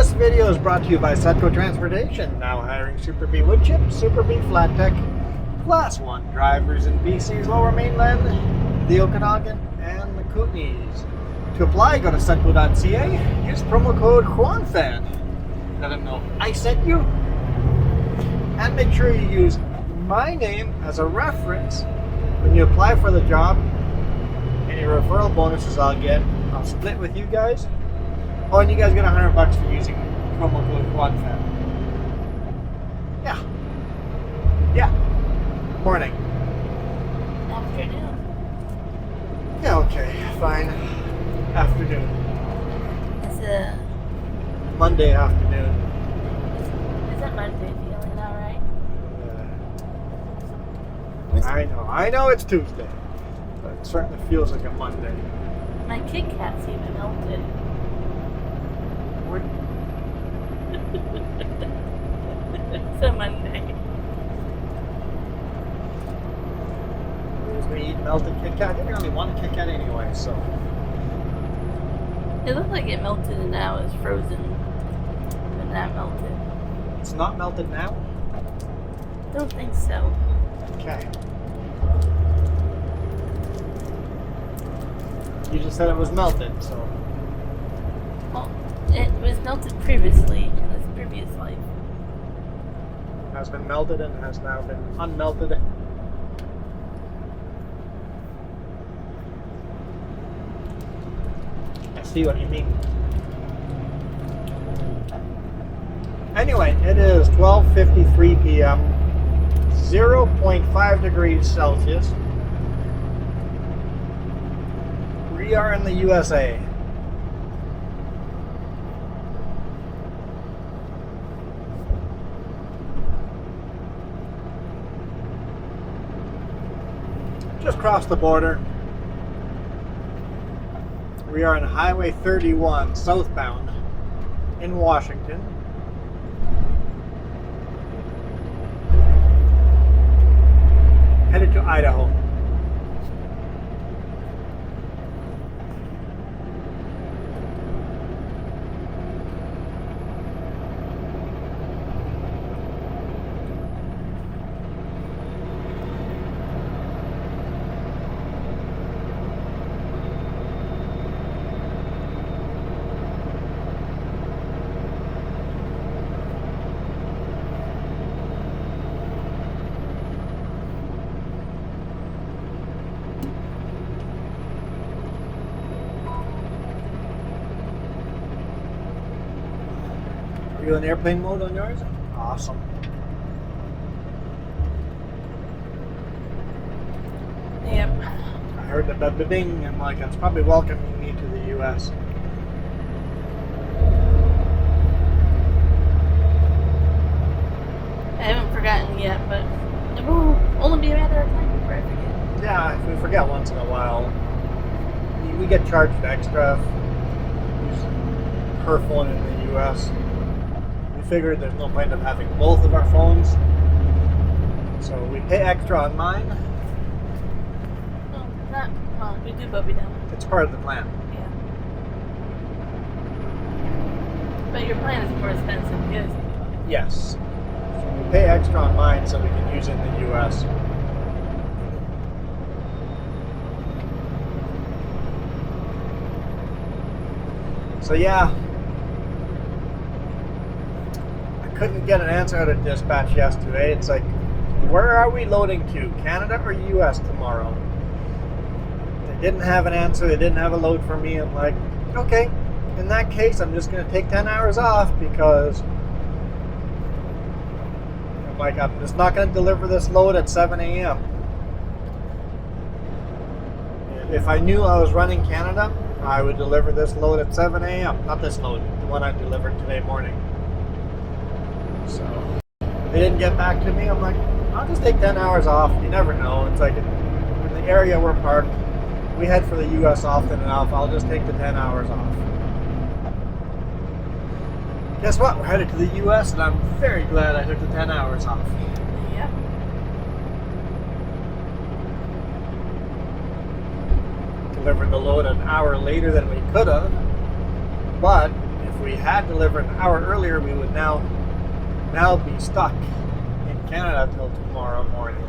This video is brought to you by Setco Transportation, now hiring Super B wood chip, Super B flat deck, Class 1 drivers in BC's Lower Mainland, the Okanagan, and the Kootenays. To apply, go to setco.ca, use promo code KWANFAN. Let them know I sent you, and make sure you use my name as a reference when you apply for the job. Any referral bonuses I'll get, I'll split with you guys. Oh, and you guys get $100 for using promo code KWANFAN. Yeah. Morning. Afternoon. Yeah, okay, fine. Afternoon. It's a... Monday afternoon. Is it Monday feeling alright? I know it's Tuesday, but it certainly feels like a Monday. My Kit Kat's even melted. What? It's a Monday. We eat melted Kit Kat. I think I only want a Kit Kat anyway, so. It looked like it melted and now it's frozen. But not melted. It's not melted now? Don't think so. Okay. You just said it was melted, so. Well, it was melted previously in this previous life. Has been melted and has now been unmelted. I see what you mean. Anyway, it is 12:53 p.m. 0.5 degrees Celsius. We are in the USA. Just crossed the border. We are on Highway 31 southbound in Washington. Headed to Idaho. Are you in airplane mode on yours? Awesome. Yep. I heard the bing. I'm like, it's probably welcoming me to the U.S. I haven't forgotten yet, but it will only be a matter of time before I forget. Yeah, if we forget once in a while, we get charged extra per phone in the U.S. We figured there's no point of having both of our phones, so we pay extra on mine. No, not. Well, we do, but we don't. It's part of the plan. Yeah. But your plan is more expensive because Yes. So we pay extra on mine so we can use it in the U.S. So yeah, I couldn't get an answer out of dispatch yesterday. It's like, where are we loading to? Canada or U.S. tomorrow? They didn't have an answer. They didn't have a load for me. I'm like, okay, in that case, I'm just going to take 10 hours off because I'm just not going to deliver this load at 7 a.m. If I knew I was running Canada, I would deliver this load at 7 a.m. Not this load, the one I delivered today morning. So they didn't get back to me. I'm like, I'll just take 10 hours off. You never know. It's like in the area we're parked, we head for the U.S. often enough. I'll just take the 10 hours off. Guess what? We're headed to the U.S. and I'm very glad I took the 10 hours off. yeah. Delivered the load an hour later than we could have, but if we we had delivered an hour earlier, we would now be stuck in Canada till tomorrow morning.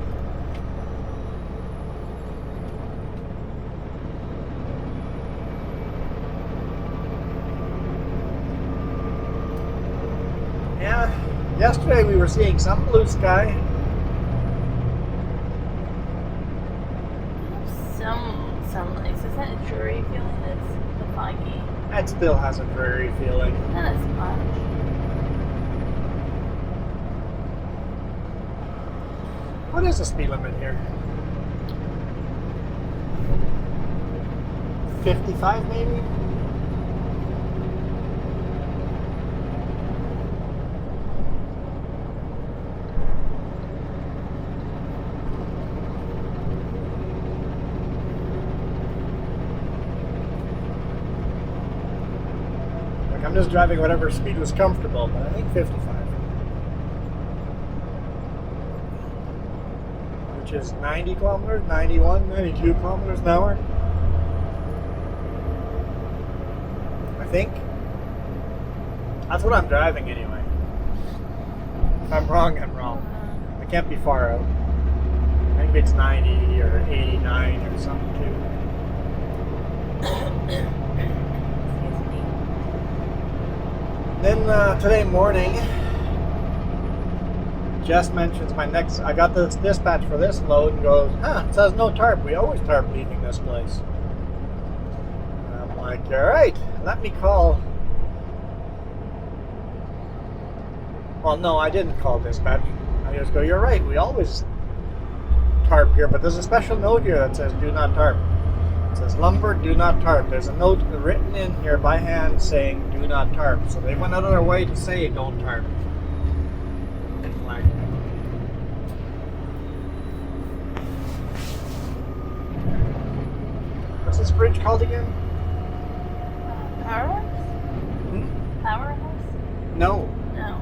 Yeah, yesterday we were seeing some blue sky. Some sunlight. Is that a dreary feeling? It's the foggy. It still has a dreary feeling. Not as much. What is the speed limit here? 55 maybe? I'm just driving whatever speed was comfortable, but I think 55. Which is 90 kilometers, 91, 92 kilometers an hour. I think. That's what I'm driving anyway. If I'm wrong, I'm wrong. I can't be far out. I think it's 90 or 89 or something too. Then today morning, Jess mentions I got this dispatch for this load and goes, it says no tarp. We always tarp leaving this place. And I'm like, all right, let me call. Well, no, I didn't call dispatch. I just go, you're right, we always tarp here, but there's a special note here that says do not tarp. It says lumber, do not tarp. There's a note written in here by hand saying do not tarp. So they went out of their way to say don't tarp. Like, what's this bridge called again? Powerhouse? Powerhouse? No. No.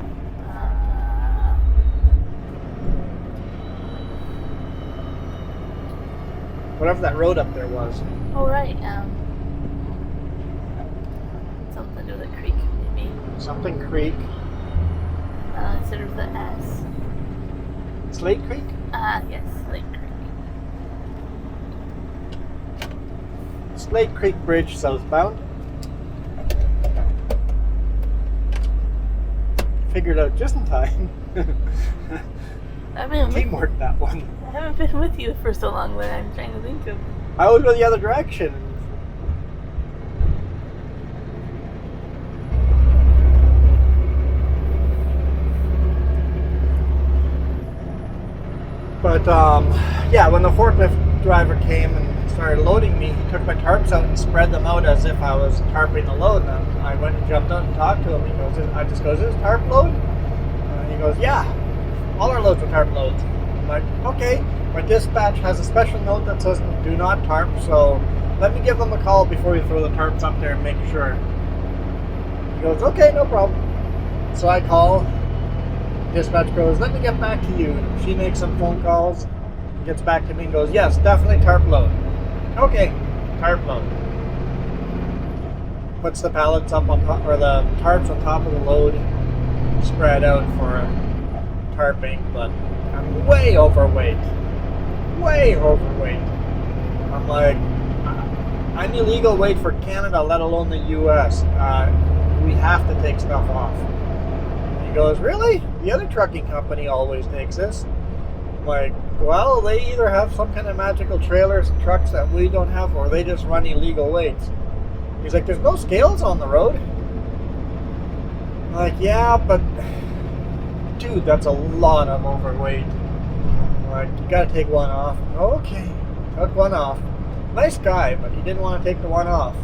Whatever that road up there was. Oh, right. Something to do with a creek, maybe. Something Creek. Instead of the S. Slate Creek? Yes, Lake Creek. Slate Creek Bridge southbound. Figured out just in time. Teamwork, that one. I haven't been with you for so long that I'm trying to think of. I always go the other direction. But yeah, when the forklift driver came and started loading me, he took my tarps out and spread them out as if I was tarping the load. And I went and jumped out and talked to him. He goes, I just goes, is this tarp load? And he goes, yeah, all our loads are tarp loads. I'm like, okay. My dispatch has a special note that says do not tarp, so let me give them a call before you throw the tarps up there and make sure. He goes, okay, no problem. So I call. Dispatch goes, let me get back to you. She makes some phone calls, gets back to me and goes, yes, definitely tarp load. Okay, tarp load. Puts the pallets up on top, or the tarps on top of the load, spread out for tarping, but I'm way overweight. Way overweight. I'm like, I'm illegal weight for Canada, let alone the US. We have to take stuff off. He goes, really? The other trucking company always takes this. I'm like, well, they either have some kind of magical trailers and trucks that we don't have, or they just run illegal weights. He's like, there's no scales on the road. I'm like, yeah, but dude, that's a lot of overweight. I'm like, you gotta take one off. Okay, took one off. Nice guy, but he didn't want to take the one off.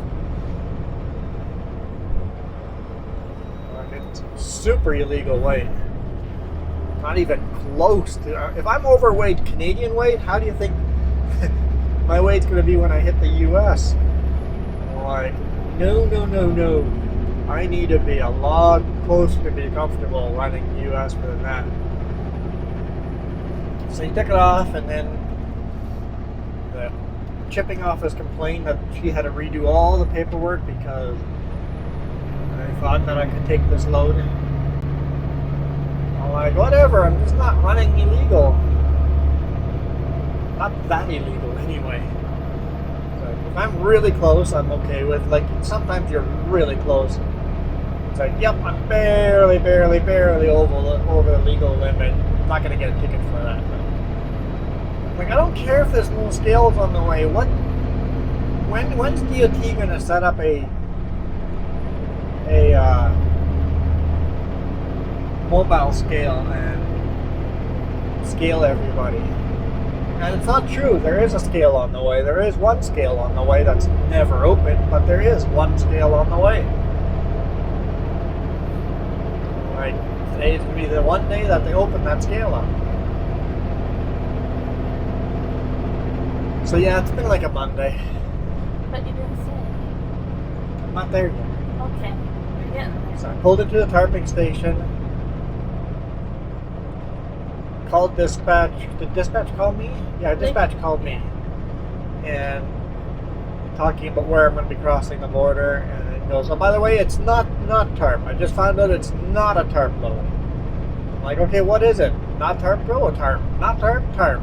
It's super illegal weight. Not even close to. If I'm overweight Canadian weight, how do you think my weight's going to be when I hit the US? I'm like, no. I need to be a lot closer to be comfortable running US than that. So he took it off, and then the shipping office complained that she had to redo all the paperwork because I thought that I could take this load. I'm like, whatever, I'm just not running illegal. Not that illegal anyway. So if I'm really close, I'm okay with, like, sometimes you're really close. It's like, yep, I'm barely over the legal limit. I'm not going to get a ticket for that. Like, I don't care if there's no scales on the way. When's DOT going to set up a mobile scale and scale everybody? And it's not true. There is a scale on the way. There is one scale on the way that's never open, but there is one scale on the way. Like, today's going to be the one day that they open that scale up. So yeah, it's been like a Monday. But you didn't say. I'm not there yet. Okay. You're getting there. So I pulled into the Tarping station. Called dispatch. Did dispatch call me? Yeah, dispatch called me. And talking about where I'm going to be crossing the border. And it goes, oh, by the way, it's not tarp. I just found out it's not a tarp load. I'm like, okay, what is it? Not tarp? Go tarp. Not tarp? Tarp.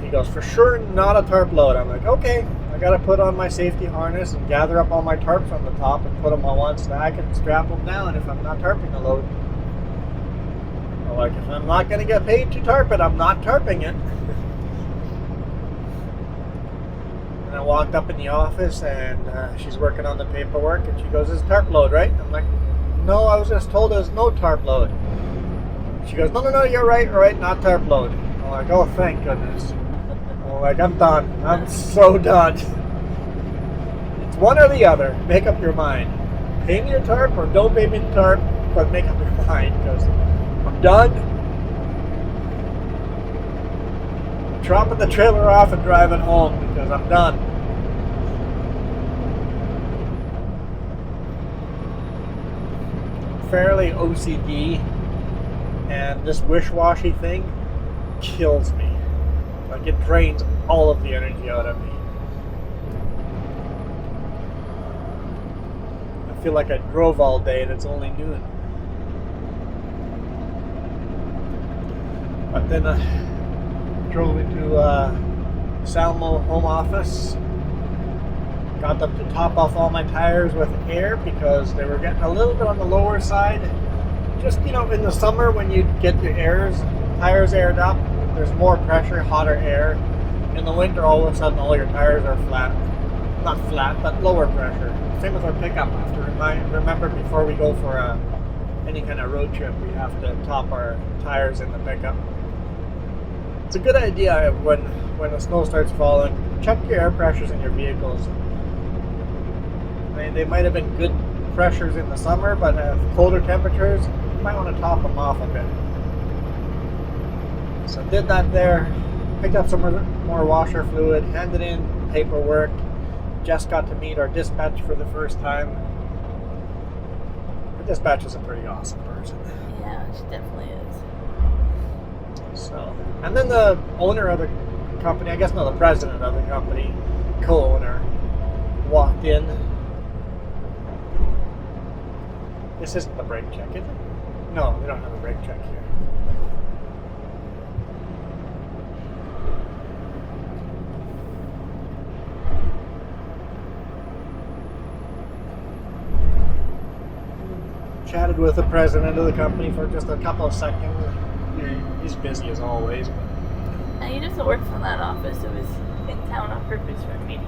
He goes, for sure not a tarp load. I'm like, okay, I got to put on my safety harness and gather up all my tarps on the top and put them on one stack and strap them down if I'm not tarping the load. I'm like, if I'm not going to get paid to tarp it, I'm not tarping it. And I walked up in the office and she's working on the paperwork and she goes, it's a tarp load, right? I'm like, no, I was just told there's no tarp load. She goes, no, you're right, not tarp load. I'm like, oh, thank goodness. Like, I'm done. I'm so done. It's one or the other. Make up your mind. Pay me the tarp or don't pay me the tarp, but make up your mind because I'm done. I'm dropping the trailer off and driving home because I'm done. I'm fairly OCD, and this wish-washy thing kills me. Like, it drains all of the energy out of me. I feel like I drove all day and it's only noon. But then I drove into Salmo home office. Got them to top off all my tires with air because they were getting a little bit on the lower side. Just, in the summer when you get your tires aired up, there's more pressure, hotter air. In the winter, all of a sudden, all your tires are flat. Not flat, but lower pressure. Same with our pickup. I have to remember before we go for any kind of road trip, we have to top our tires in the pickup. It's a good idea when the snow starts falling. Check your air pressures in your vehicles. I mean, they might have been good pressures in the summer, but colder temperatures, you might want to top them off a bit. So did that there, picked up some more washer fluid, handed in paperwork, just got to meet our dispatch for the first time. The dispatch is a pretty awesome person. Yeah, she definitely is. So, and then the owner of the company, the president of the company, co-owner, walked in. This isn't the brake check, is it? No, we don't have a brake check here. Chatted with the president of the company for just a couple of seconds. He's busy as always. And he doesn't work from that office. It was in town on purpose for a meeting.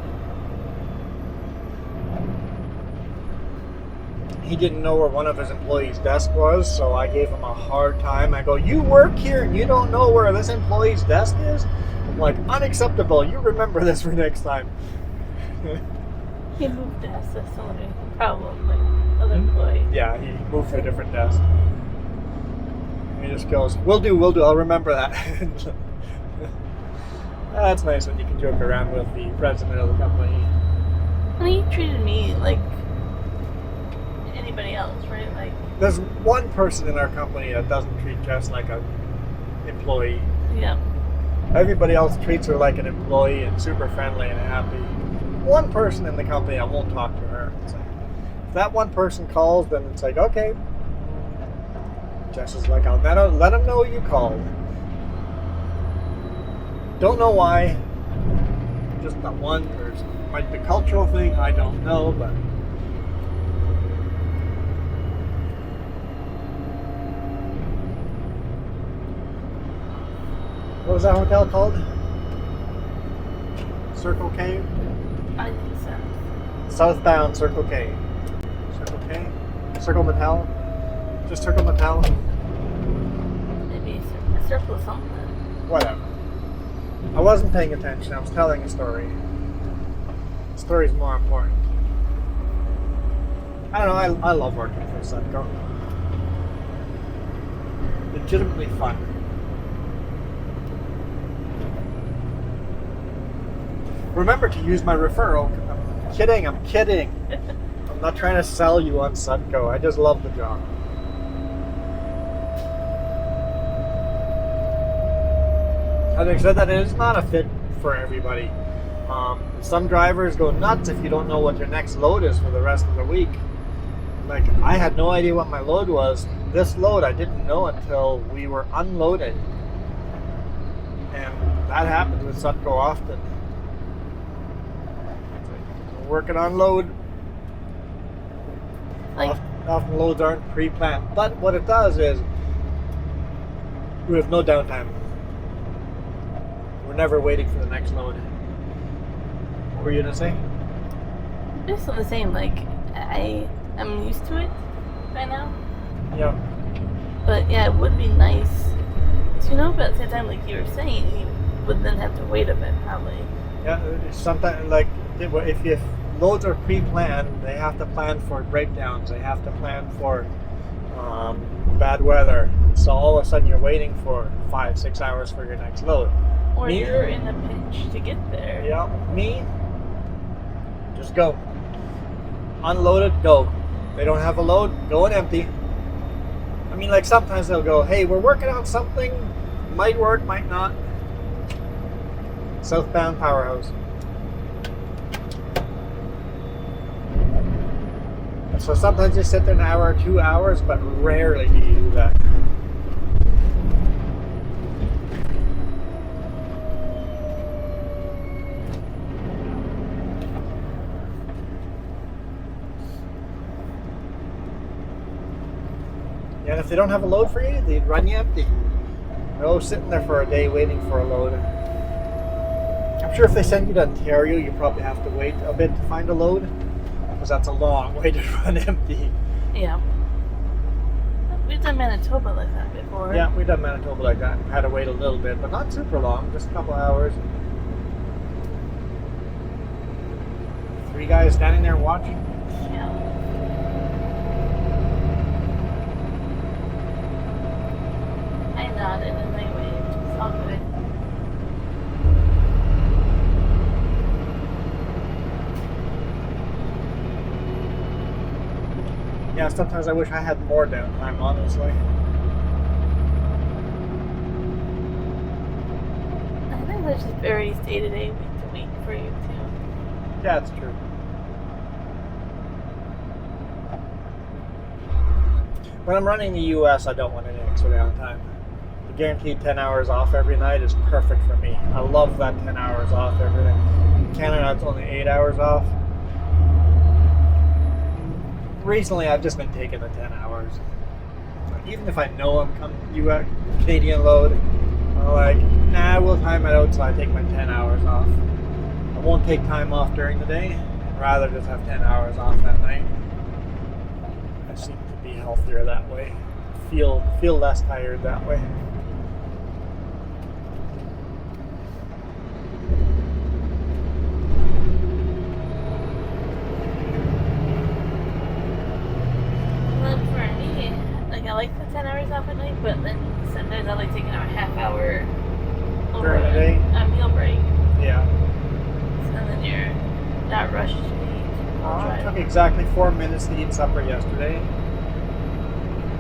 He didn't know where one of his employees' desk was, so I gave him a hard time. I go, you work here and you don't know where this employee's desk is? I'm like, unacceptable. You remember this for next time. He moved desks. That's the only problem. Like other employee. Yeah, he moved to a different desk. And he just goes, "We'll do. I'll remember that." That's nice when you can joke around with the president of the company. And he treated me like anybody else, right? Like there's one person in our company that doesn't treat Jess like an employee. yeah. Everybody else treats her like an employee and super friendly and happy. One person in the company, I won't talk to her. It's like, If that one person calls, then it's like, okay. Jess is like, I'll let them know you called. Don't know why. Just that one. There's might be a cultural thing. I don't know, but. What was that hotel called? Circle K? I think so. Southbound Circle K. Circle K? Circle Mattel? Just Circle Mattel? Maybe a circle of something. Whatever. I wasn't paying attention. I was telling a story. The story's more important. I don't know. I love working for Sutco. Legitimately fun. Remember to use my referral. I'm kidding. I'm not trying to sell you on Sutco. I just love the job. Having said that, it is not a fit for everybody. Some drivers go nuts if you don't know what your next load is for the rest of the week. Like, I had no idea what my load was. This load I didn't know until we were unloaded. And that happens with Sutco often. Working on load. Like, Often loads aren't pre-planned. But what it does is we have no downtime. We're never waiting for the next load. What were you gonna say? just the same. Like, I'm used to it by now. Yeah. But yeah, it would be nice to know, but at the same time, like you were saying, you would then have to wait a bit, probably. Yeah. Sometimes, like, if loads are pre-planned, they have to plan for breakdowns. They have to plan for bad weather. So all of a sudden, you're waiting for 5-6 hours for your next load. Or you're in a pinch to get there. Yeah. Me. Just go. Unloaded, go. They don't have a load, going empty. I mean, like, sometimes they'll go, hey, we're working on something. Might work, might not. Southbound powerhouse. So sometimes you sit there an hour or 2 hours, but rarely do you do that. And if they don't have a load for you, they run you empty. No sitting there for a day waiting for a load. I'm sure if they send you to Ontario, you probably have to wait a bit to find a load, because that's a long way to run empty. Yeah. We've done Manitoba like that before. Yeah, we've done Manitoba like that. Had to wait a little bit, but not super long, just a couple hours. 3 guys standing there watching. Yeah. I nodded and they waved. It's all good. Yeah, sometimes I wish I had more downtime, honestly. I think that's just varies day to day, week to week for you too. Yeah, it's true. When I'm running the US, I don't want any extra downtime. The guaranteed 10 hours off every night is perfect for me. I love that 10 hours off every night. In Canada, it's only 8 hours off. Recently, I've just been taking the 10 hours. Like, even if I know I'm coming US Canadian load, I'm like, nah, we'll time it out so I take my 10 hours off. I won't take time off during the day. I'd rather just have 10 hours off at night. I seem to be healthier that way. Feel less tired that way. I like the 10 hours off at night, but then sometimes I like taking a half hour During the day? Meal break. Yeah. So then you're not rushed to eat. It took exactly 4 minutes to eat supper yesterday.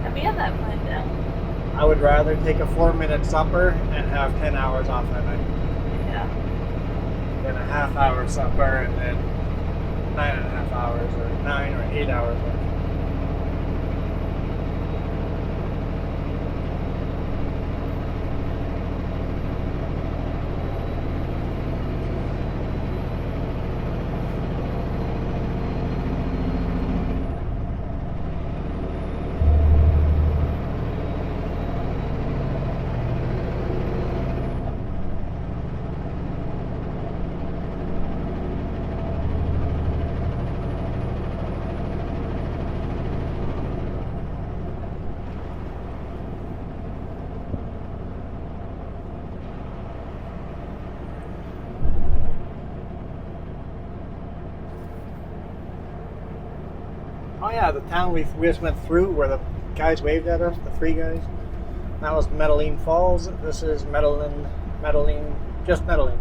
Have you had that planned out? I would rather take a 4-minute supper and have 10 hours off at night Yeah. than a half-hour supper and then 9.5 hours or 9 or 8 hours worth. Oh yeah, the town we just went through where the guys waved at us, the 3 guys. That was Metaline Falls. This is Metaline, just Metaline.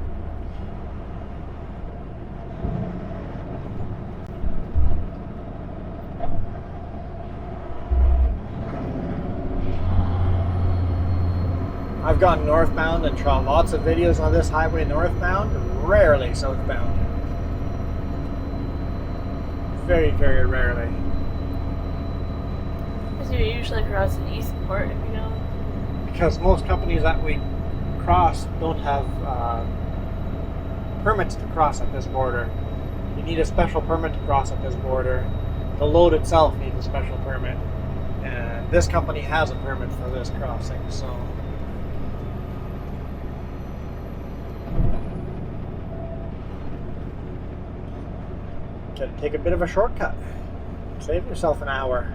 I've gone northbound and shot lots of videos on this highway northbound, rarely southbound. Very, very rarely. Because you're usually crossing Eastport if you know. Because most companies that we cross don't have permits to cross at this border. You need a special permit to cross at this border. The load itself needs a special permit. And this company has a permit for this crossing, so. Gotta take a bit of a shortcut. Save yourself an hour.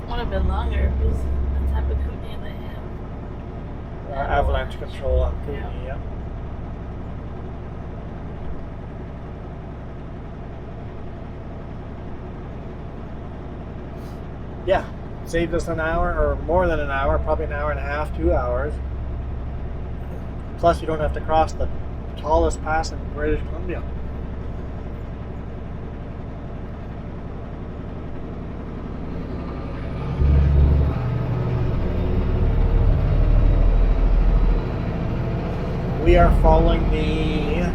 Would have been longer if it was the type of Kootenai they have. Avalanche control on Kootenai, yeah. Yeah, saved us an hour or more than an hour, probably an hour and a half, 2 hours. Plus, you don't have to cross the tallest pass in British Columbia. We are following the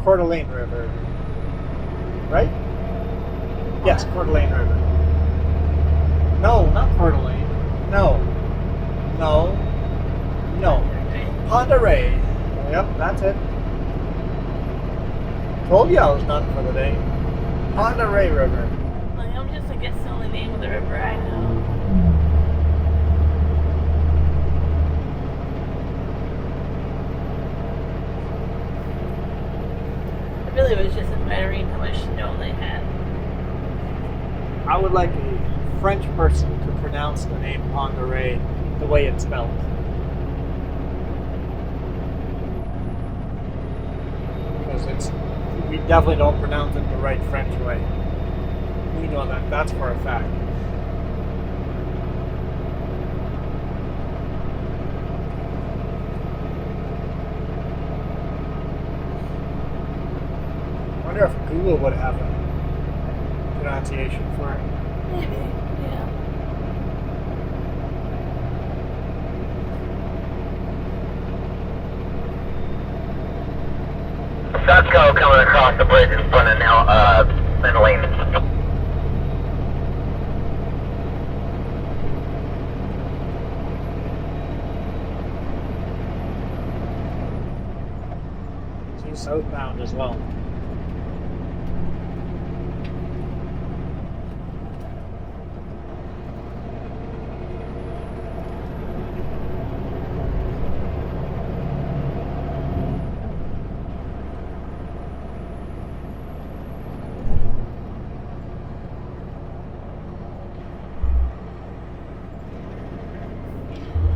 Coeur d'Alene River, right? Yes, Coeur d'Alene River. No, not Coeur d'Alene. No. Pend Oreille. Yep, that's it. Told you I was done for the day. Pend Oreille River. Like, I'm just, I guess, the only name of the river I know. I really was just admiring how much snow they had. I would like a French person to pronounce the name Pend Oreille the way it's spelled. Because we definitely don't pronounce it the right French way. We know that. That's for a fact. I wonder if Google would have a pronunciation for it. Maybe, yeah. Sutco coming across the bridge in front of now, Metaline. He's southbound as well.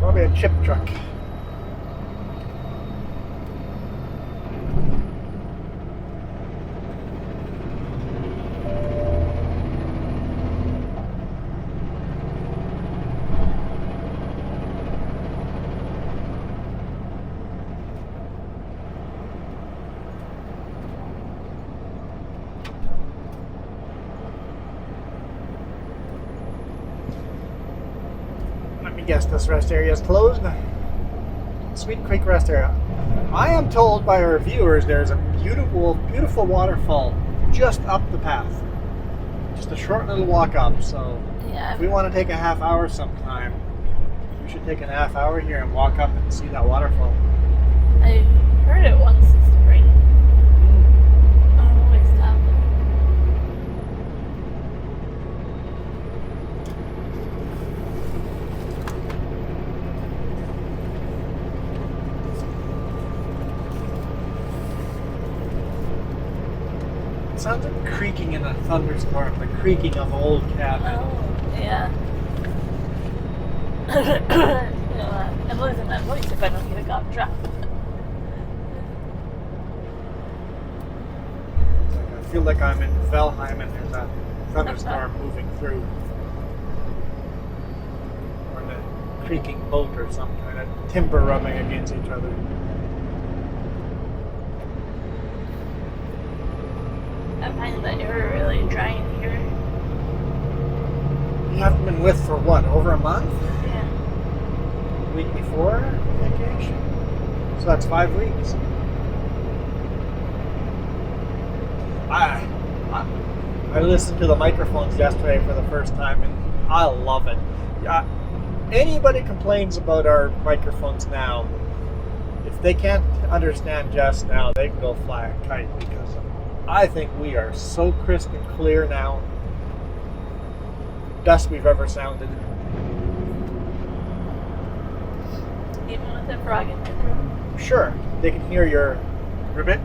Probably a chip truck. Let me guess, this rest area is closed. Sweet Creek Rest Area. I am told by our viewers there's a beautiful, beautiful waterfall just up the path. Just a short little walk up. So Yeah. if we want to take a half hour sometime, we should take a half hour here and walk up and see that waterfall. I heard it once this spring. I don't know what's happening. It sounds like creaking in a thunderstorm, the creaking of an old cabin. Oh, yeah. I'm losing my voice if I don't get a gum drop. I feel like I'm in Valheim and there's a thunderstorm moving through. Or in a creaking boat or some kind of timber rubbing against each other. I find that you're really drying here. You haven't been with for what, over a month? Yeah. Week before vacation? So that's 5 weeks. I listened to the microphones yesterday for the first time and I love it. Anybody complains about our microphones now, if they can't understand just now, they can go fly a kite because I think we are so crisp and clear now. Best we've ever sounded. Even with the frog in my throat. Sure, they can hear your ribbit.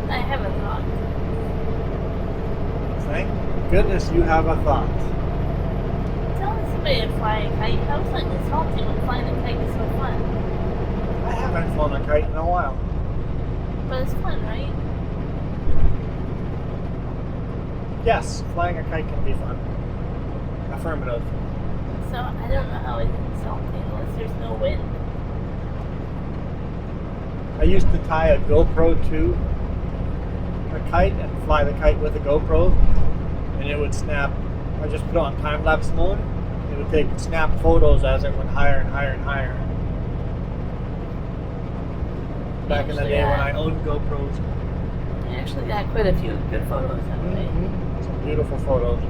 I have a thought. Thank goodness you have a thought. Telling somebody to fly a kite, how fun is salty when flying a kite is so fun? I haven't flown a kite in a while. But it's fun, right? Yes, flying a kite can be fun. Affirmative. So I don't know how it is salty unless there's no wind. I used to tie a GoPro to a kite and fly the kite with a GoPro, and it would snap. I just put it on time-lapse mode. It would snap photos as it went higher and higher and higher. Back in the day when I owned GoPros. I actually got quite a few good photos that way. Some beautiful photos.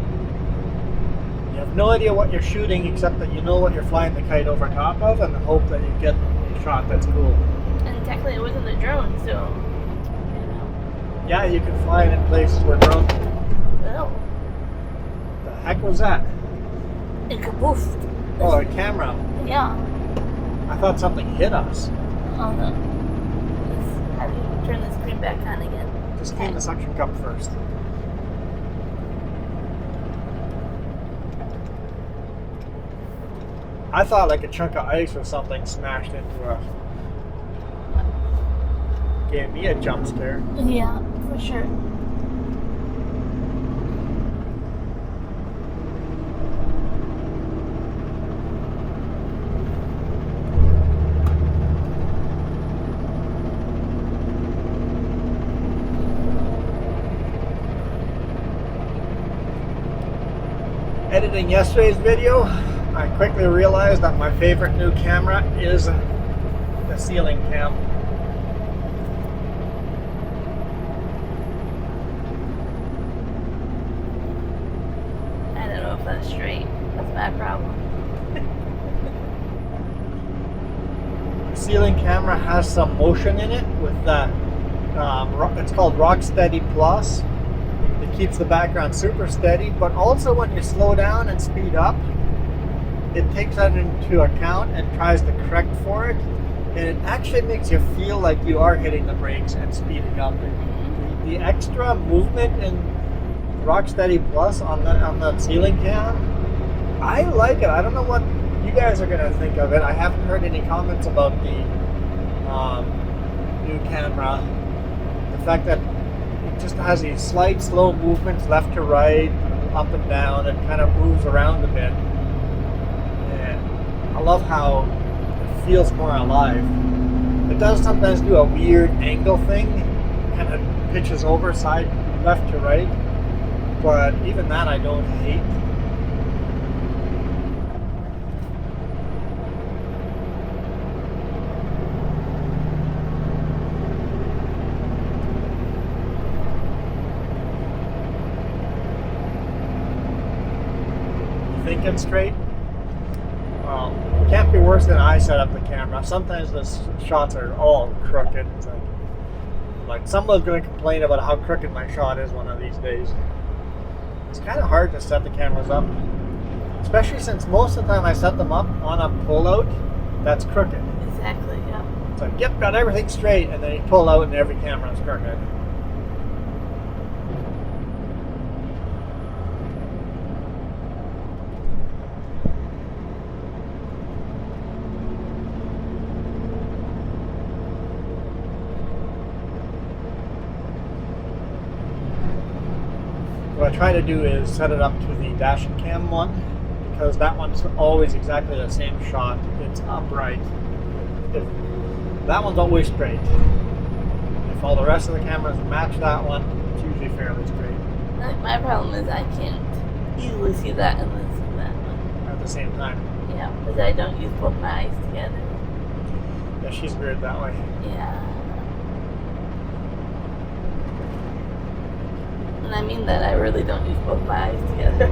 You have no idea what you're shooting except that you know what you're flying the kite over top of and hope that you get a shot that's cool. And technically it wasn't a drone, so, you know. Yeah, you can fly it in places where drones. Well, The heck was that? it kaboofed. Oh, a camera. Yeah. I thought something hit us. Oh no. How do you turn the screen back on again? Just clean the suction cup first. I thought like a chunk of ice or something smashed into us. Gave me a jump scare. Yeah, for sure. Editing yesterday's video, I quickly realized that my favorite new camera is the ceiling cam. I don't know if that's straight. That's my problem. The ceiling camera has some motion in it with that. It's called Rock Steady Plus. It keeps the background super steady, but also when you slow down and speed up, it takes that into account and tries to correct for it, and it actually makes you feel like you are hitting the brakes and speeding up. The extra movement in Rocksteady Plus on the ceiling cam, I like it. I don't know what you guys are gonna think of it. I haven't heard any comments about the new camera. The fact that it just has these slight slow movements left to right, up and down. It kind of moves around a bit. And I love how it feels more alive. It does sometimes do a weird angle thing, kind of pitches over side left to right, but even that I don't hate. Thinking straight? Well, it can't be worse than I set up the camera. Sometimes the shots are all crooked. It's like someone's going to complain about how crooked my shot is one of these days. It's kind of hard to set the cameras up, especially since most of the time I set them up on a pullout that's crooked. Exactly, yeah. It's like, yep, got everything straight, and then you pull out and every camera is crooked. What I try to do is set it up to the dash and cam one, because that one's always exactly the same shot. It's upright. That one's always straight. If all the rest of the cameras match that one, it's usually fairly straight. Like, my problem is I can't easily see that and then see that one. At the same time. Yeah, because I don't use both my eyes together. Yeah, she's weird that way. Yeah. And I mean that I really don't use both my eyes together.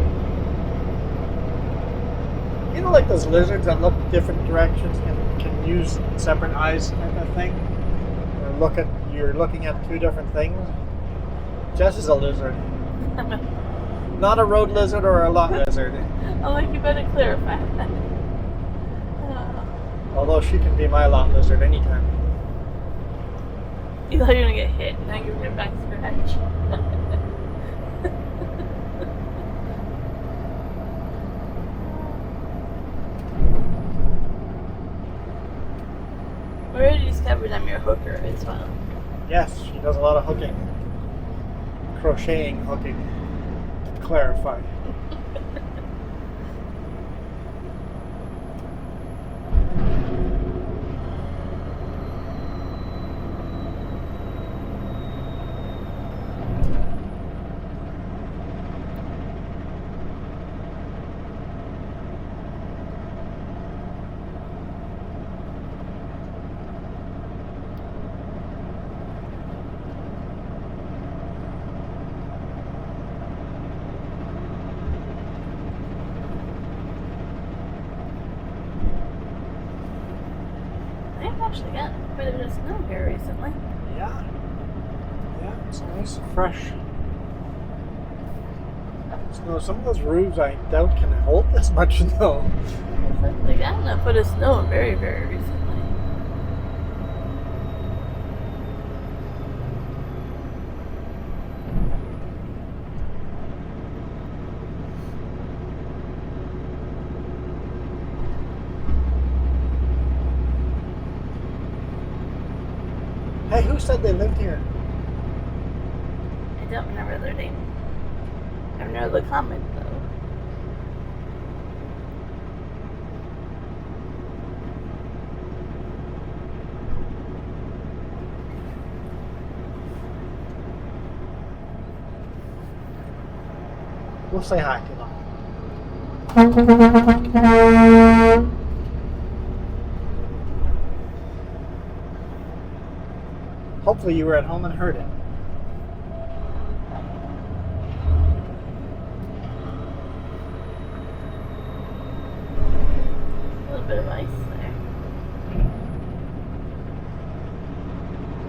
You know, like those lizards that look different directions and can use separate eyes kind of thing? Or you're looking at two different things? Jess is a lizard. Not a road lizard or a lot lizard. Oh, like, you better clarify that. Although she can be my lot lizard anytime. You thought you were going to get hit, now you're going back scratch. We already discovered I'm your hooker as well. Yes, she does a lot of hooking. Crocheting hooking. To clarify. I've actually gotten quite a bit of snow here recently. Yeah. Yeah, it's nice, fresh. Snow. Some of those roofs I doubt can hold this much snow. They gotten a foot of snow very, very recently. Hey, who said they lived here? I don't remember their name. I remember the comment though. We'll say hi to them. Hopefully you were at home and heard it. A little bit of ice there.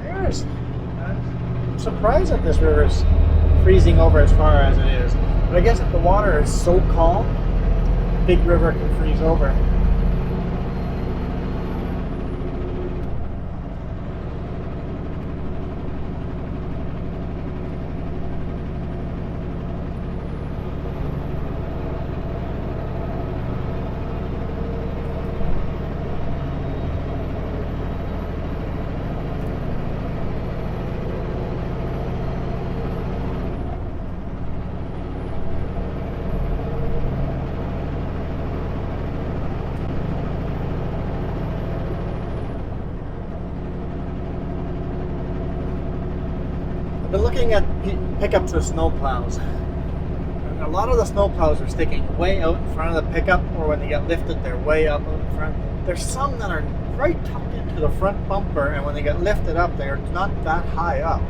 There's. I'm surprised that this river is freezing over as far as it is. But I guess if the water is so calm, big river can freeze over. I've been looking at pickups with snow plows. And a lot of the snow plows are sticking way out in front of the pickup, or when they get lifted, they're way up in front. There's some that are right tucked into the front bumper, and when they get lifted up, they're not that high up.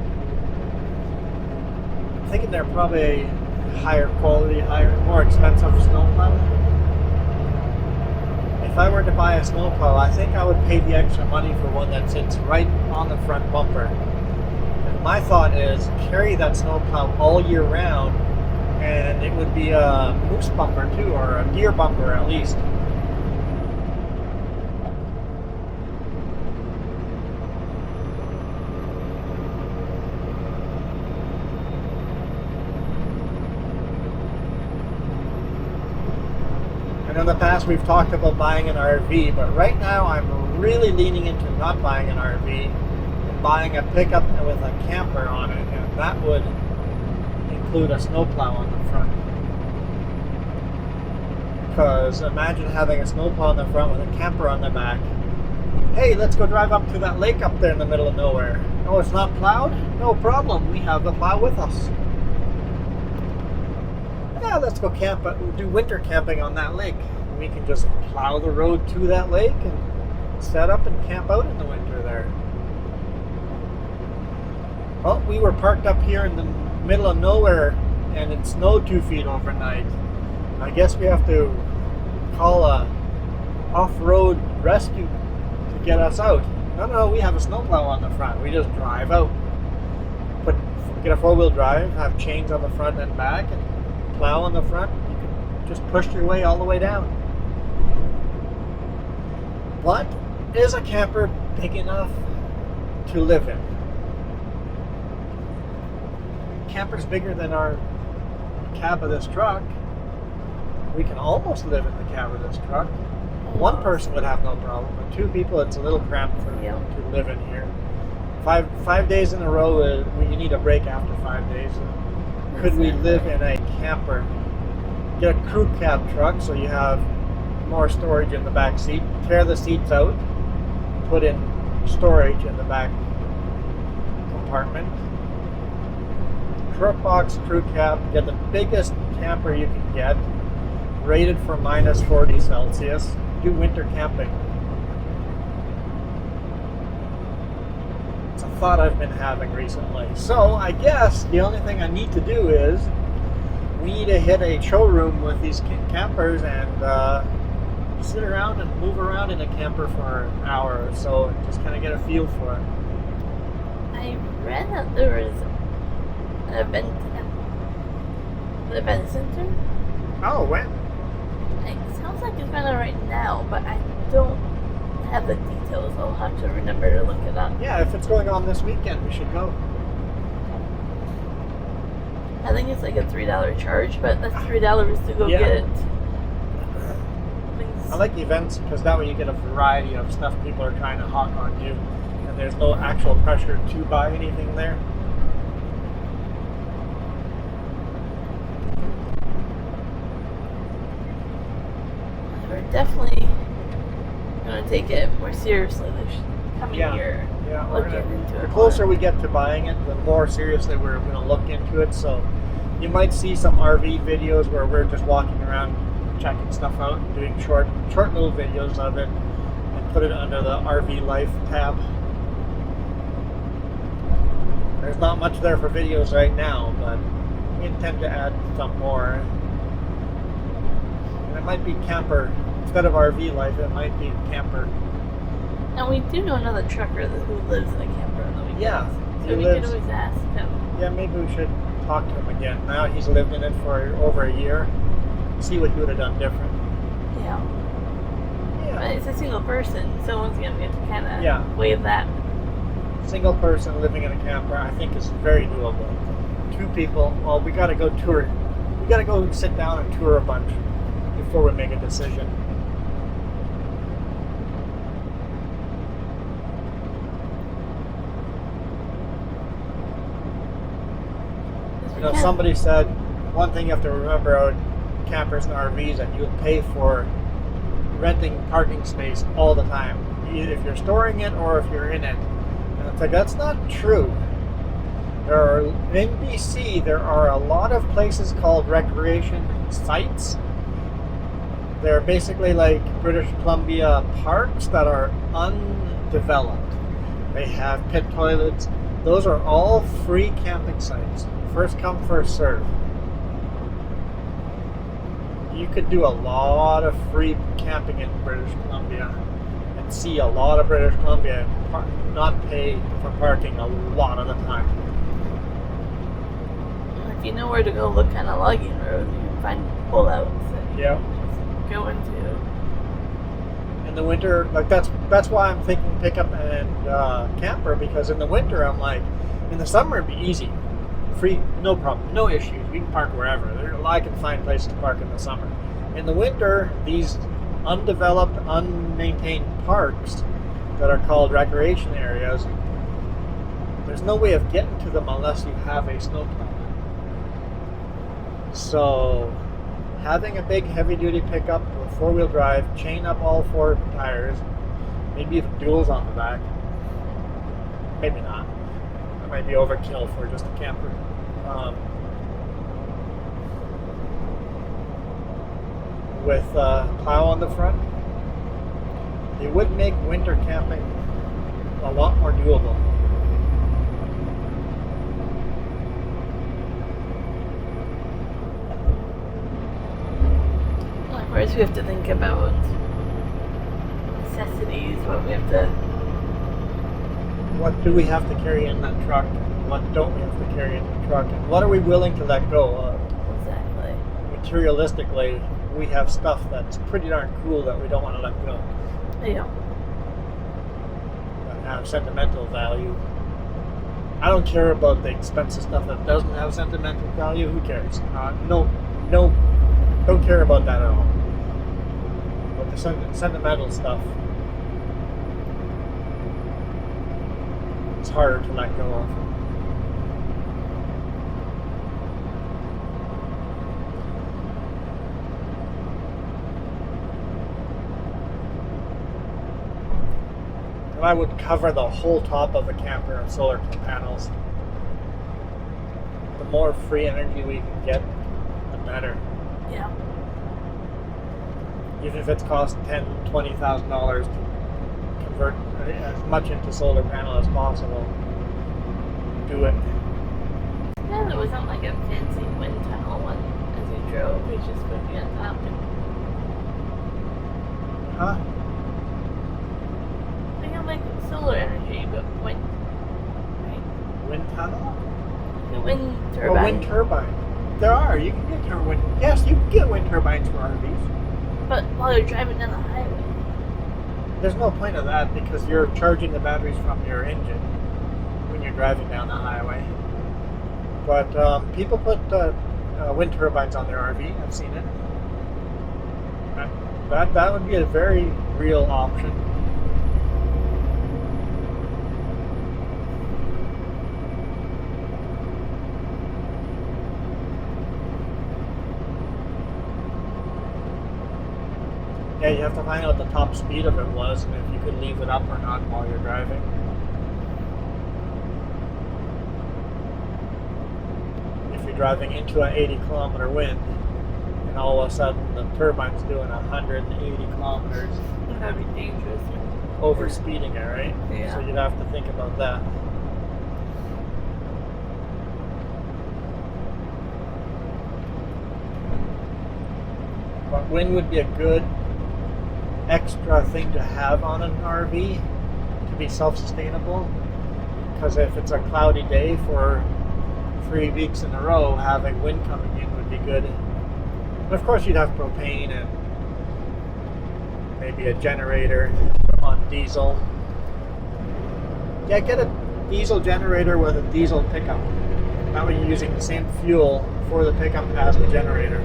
I'm thinking they're probably higher quality, more expensive snowplow. If I were to buy a snowplow, I think I would pay the extra money for one that sits right on the front bumper. And my thought is carry that snowplow all year round, and it would be a moose bumper too, or a deer bumper at least. And in the past we've talked about buying an RV, but right now I'm really leaning into not buying an RV and buying a pickup with a camper on it, and that would include a snowplow on the front. Because imagine having a snowplow on the front with a camper on the back. Hey, let's go drive up to that lake up there in the middle of nowhere. Oh, it's not plowed? No problem, we have the plow with us. Yeah, let's go do winter camping on that lake. We can just plow the road to that lake and set up and camp out in the winter there. Well, we were parked up here in the middle of nowhere and it snowed 2 feet overnight. I guess we have to call a off-road rescue to get us out. No, we have a snowplow on the front. We just drive out. Get a four-wheel drive, have chains on the front and back, and plow on the front. You can just push your way all the way down. But is a camper big enough to live in? Camper's bigger than our cab of this truck. We can almost live in the cab of this truck. One person would have no problem, but 2 people, it's a little cramped to live in here. Five days in a row, you need a break after 5 days. Could we live in a camper? Get a crew cab truck so you have more storage in the back seat. Tear the seats out, put in storage in the back compartment. Truck box crew cab, get the biggest camper you can get, rated for minus 40 Celsius. Do winter camping. It's a thought I've been having recently. So I guess the only thing I need to do is we need to hit a showroom with these campers and sit around and move around in a camper for an hour or so and just kind of get a feel for it. I read that there was an event at the event center. Oh, when? It sounds like it's going on right now, but I don't have the details. I'll have to remember to look it up. Yeah, if it's going on this weekend, we should go. I think it's like a $3 charge, but that's $3 to go get it. I like events because that way you get a variety of stuff people are trying to hawk on you, and there's no actual pressure to buy anything there. We're definitely going to take it more seriously this coming year. Yeah, Looking into it. The closer we get to buying it, the more seriously we're going to look into it. So you might see some RV videos where we're just walking around checking stuff out and doing short little videos of it and put it under the RV Life tab. There's not much there for videos right now, but we intend to add some more. And it might be camper. Instead of RV Life, it might be camper. And we do know another trucker who lives in a camper on the weekends. Yeah. So we could always ask him. Yeah, maybe we should talk to him again. Now he's lived in it for over a year. See what he would have done different. Yeah. But it's a single person. Someone's going to get to kind of waive that. Single person living in a camper, I think, is very doable. 2 people, well, we got to go tour. We got to go sit down and tour a bunch before we make a decision. You know, somebody said one thing you have to remember about campers and RVs, that you would pay for renting parking space all the time, either if you're storing it or if you're in it. And it's like, that's not true. In BC, there are a lot of places called recreation sites. They're basically like British Columbia parks that are undeveloped. They have pit toilets. Those are all free camping sites. First come, first serve. You could do a lot of free camping in British Columbia and see a lot of British Columbia and not pay for parking a lot of the time. If you know where to go look kind of logging roads, you can find pullouts that you Yeah. can just go into. In the winter, like that's why I'm thinking pickup and camper, because in the winter I'm like, in the summer it'd be easy, free, no problem, no issues. We can park wherever. I can find places to park in the summer. In the winter, these undeveloped, unmaintained parks that are called recreation areas, there's no way of getting to them unless you have a snowplow. So having a big heavy-duty pickup with four-wheel drive, chain up all four tires, maybe even duals on the back. Maybe not. That might be overkill for just a camper. With a plow on the front, it would make winter camping a lot more doable. Of course, we have to think about necessities, what we have to. What do we have to carry in that truck? What don't we have to carry in the truck? And what are we willing to let go of? Exactly. Materialistically, we have stuff that's pretty darn cool that we don't want to let go. Yeah. That have sentimental value. I don't care about the expensive stuff that doesn't have sentimental value. Who cares? No, don't care about that at all. But the sentimental stuff, it's harder to let go of. And I would cover the whole top of the camper in solar panels. The more free energy we can get, the better. Yeah. Even if it's cost $10,000-$20,000 to convert as much into solar panel as possible, do it. Yeah, there wasn't like a fancy wind tunnel one as you drove. We just put you on top and Huh? they got like solar energy, but wind, right? Wind tunnel? The wind Or turbine. wind turbine. There are. You can get your wind. Yes, you can get wind turbines for RVs. But while you're driving down the highway. There's no point of that because you're charging the batteries from your engine when you're driving down the highway. But people put wind turbines on their RV. I've seen it. That would be a very real option. Yeah, you have to find out the top speed of it was and if you could leave it up or not while you're driving. If you're driving into an 80-kilometer wind and all of a sudden the turbine's doing 180 kilometers, That'd be dangerous. over speeding it, right? Yeah. So you'd have to think about that. But wind would be a good extra thing to have on an RV to be self-sustainable, because if it's a cloudy day for 3 weeks in a row, having wind coming in would be good. And of course you'd have propane and maybe a generator on diesel. Yeah, get a diesel generator with a diesel pickup. That way you're using the same fuel for the pickup as the generator.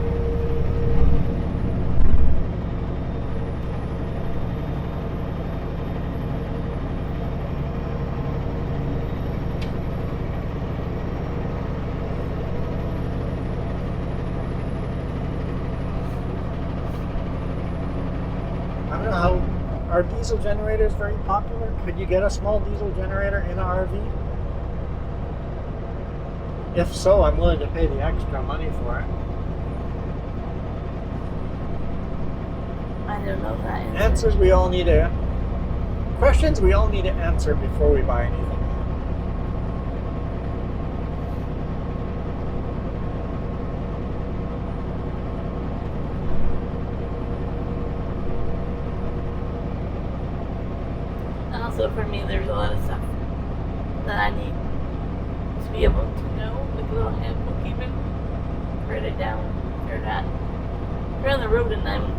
I don't know how, are diesel generators very popular? Could you get a small diesel generator in an RV? If so, I'm willing to pay the extra money for it. I don't know that answer. Answers we all need to... Questions we all need to answer before we buy anything. And also for me, there's a lot of stuff that I need to be able to know, like a little handbook even, write it down, or not. If you're on the road and I'm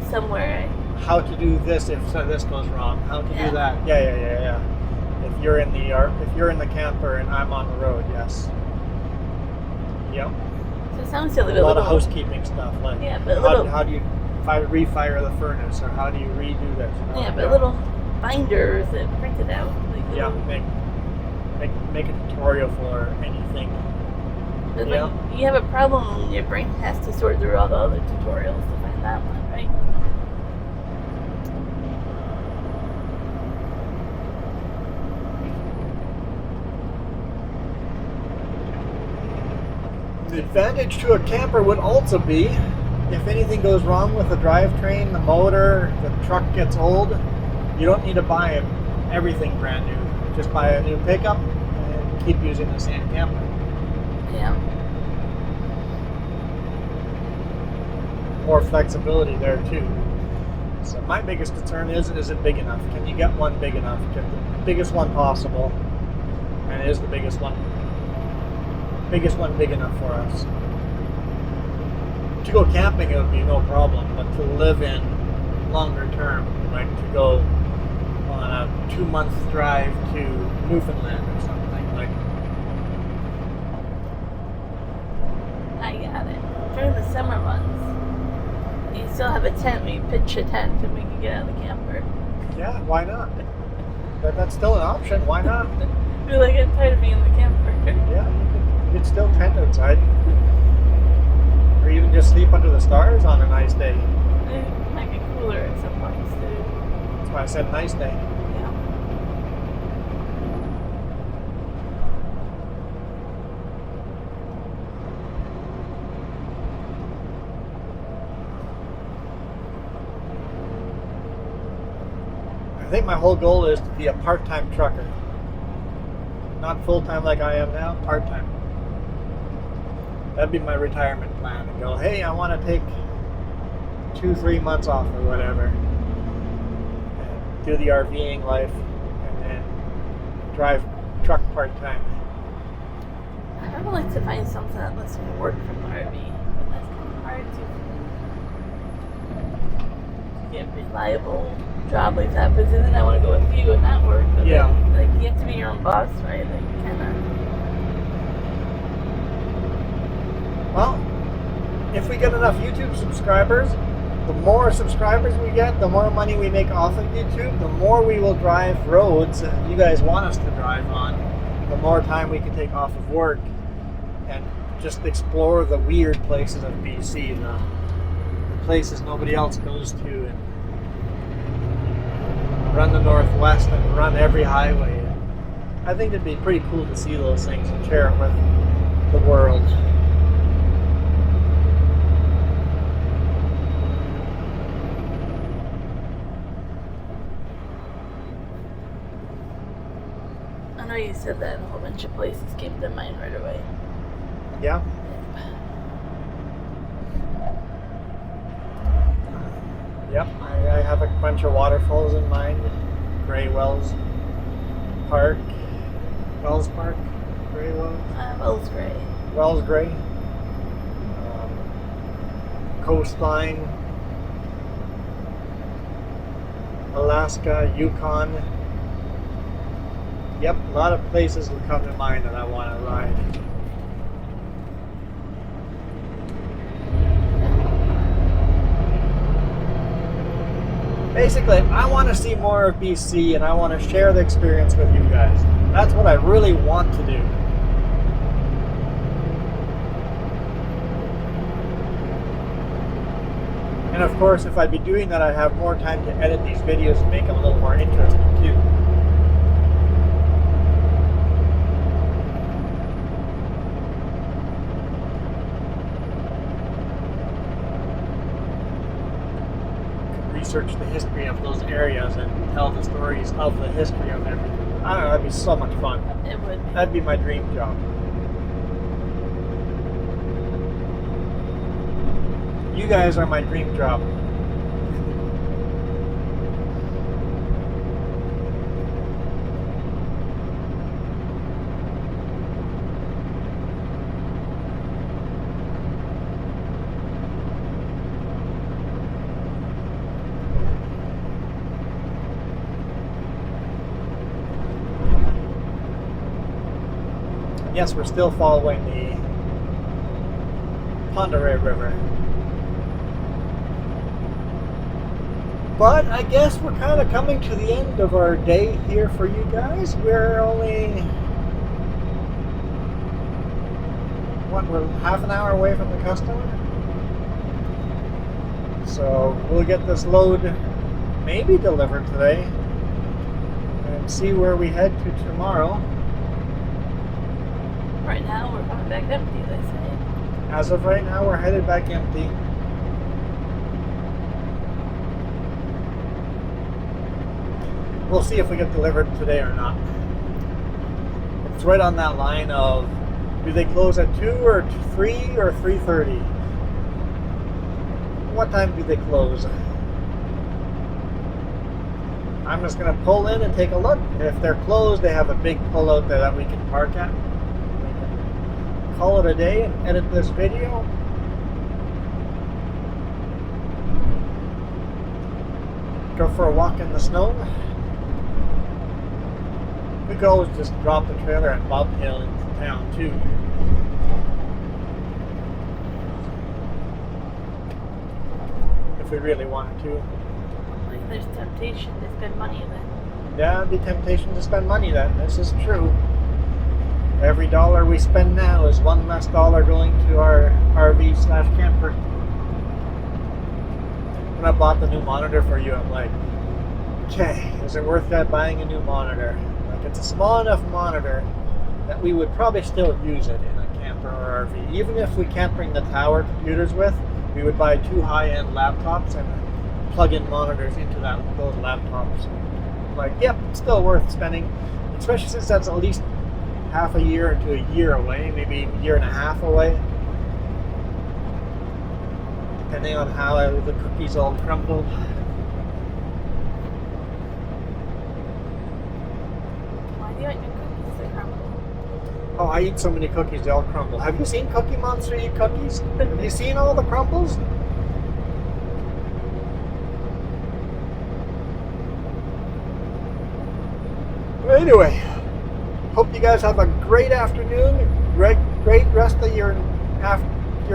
somewhere, How to do this if this goes wrong? How to Yeah. do that? Yeah. If you're in the camper and I'm on the road, yes. Yep. so it sounds silly, A but lot of little, housekeeping stuff like Yeah, but little- how do you refire the furnace, or how do you redo this? yeah, but little binders that print it out. Like Yeah, little, make a tutorial for anything. but Yeah. when you have a problem, your brain has to sort through all the other tutorials to find that one, right? The advantage to a camper would also be, if anything goes wrong with the drivetrain, the motor, the truck gets old, you don't need to buy everything brand new. Just buy a new pickup and keep using the same camper. Yeah. More flexibility there too. So my biggest concern is it big enough? Can you get one big enough? Get the biggest one possible, and it is the biggest one big enough for us. To go camping, it would be no problem, but to live in longer term, like to go on a 2-month drive to Newfoundland or something, like, I got it. During the summer months, you still have a tent where you pitch a tent and we can get out of the camper. yeah, why not? That's still an option, why not? You're like, I'm tired of being in the camper. Yeah, you could still tent outside. Or even just sleep under the stars on a nice day. It might be cooler at some points too. That's why I said nice day. Yeah. I think my whole goal is to be a part-time trucker. Not full-time like I am now, part-time. That'd be my retirement plan. And go, hey, I want to take 2-3 months off or whatever. And do the RVing life and then drive truck part-time. I would like to find something that lets me work from the RV. But that's kind of hard to get a reliable job like that. But then I want to go with you and not work. But Yeah. then, like, you have to be your own boss, right? Like, kind of. Well, if we get enough YouTube subscribers, the more subscribers we get, the more money we make off of YouTube, the more we will drive roads that you guys want us to drive on, the more time we can take off of work and just explore the weird places of BC, the places nobody else goes to, and run the Northwest and run every highway. I think it'd be pretty cool to see those things and share it with the world. I know you said that, and a whole bunch of places came to mind right away. Yeah? Yep, I have a bunch of waterfalls in mind. Grey Wells Park. Wells Park? Grey Wells? Wells Gray. Wells Grey. Coastline. Alaska, Yukon. Yep, a lot of places will come to mind that I want to ride. Basically, I want to see more of BC and I want to share the experience with you guys. That's what I really want to do. And of course, if I'd be doing that, I'd have more time to edit these videos and make them a little more interesting too. research the history of those areas and tell the stories of the history of everything. I don't know, that'd be so much fun. It would be. That'd be my dream job. You guys are my dream job. Yes, we're still following the Ponderay River. But I guess we're kind of coming to the end of our day here for you guys. We're only, we're half an hour away from the customer. So we'll get this load maybe delivered today and see where we head to tomorrow. Right now, we're coming back empty, they say. As of right now, we're headed back empty. We'll see if we get delivered today or not. It's right on that line of, do they close at 2 or 3 or 3:30? What time do they close? I'm just going to pull in and take a look. If they're closed, they have a big pull out there that we can park at. Call it a day and edit this video. Go for a walk in the snow. We could always just drop the trailer at Bob Hill into town too. If we really wanted to. Like, there's temptation to spend money then. Yeah, it'd be temptation to spend money then. This is true. Every dollar we spend now is one less dollar going to our RV/camper. When I bought the new monitor for you, I'm like, okay, is it worth that buying a new monitor? Like, it's a small enough monitor that we would probably still use it in a camper or RV. Even if we can't bring the tower computers with, we would buy 2 high-end laptops and plug in monitors into those laptops. Like, yep, it's still worth spending, especially since that's at least half a year to a year away, maybe a year and a half away, depending on how the cookies all crumble. Why do you want your cookies to crumble? Oh, I eat so many cookies, they all crumble. Have you seen Cookie Monster eat cookies? Have you seen all the crumbles? Anyway, hope you guys have a great afternoon, great rest of your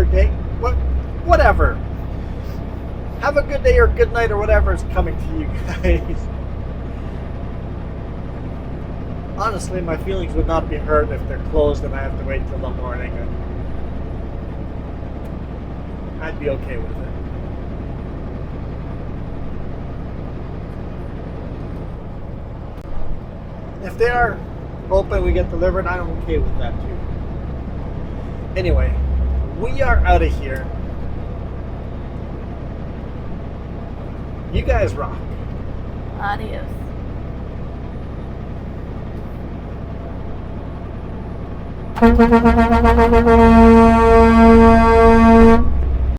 day, whatever. Have a good day or good night or whatever is coming to you guys. Honestly, my feelings would not be hurt if they're closed and I have to wait till the morning. I'd be okay with it. If they are open, we get delivered, I'm okay with that too. Anyway, we are out of here. You guys rock. Adios.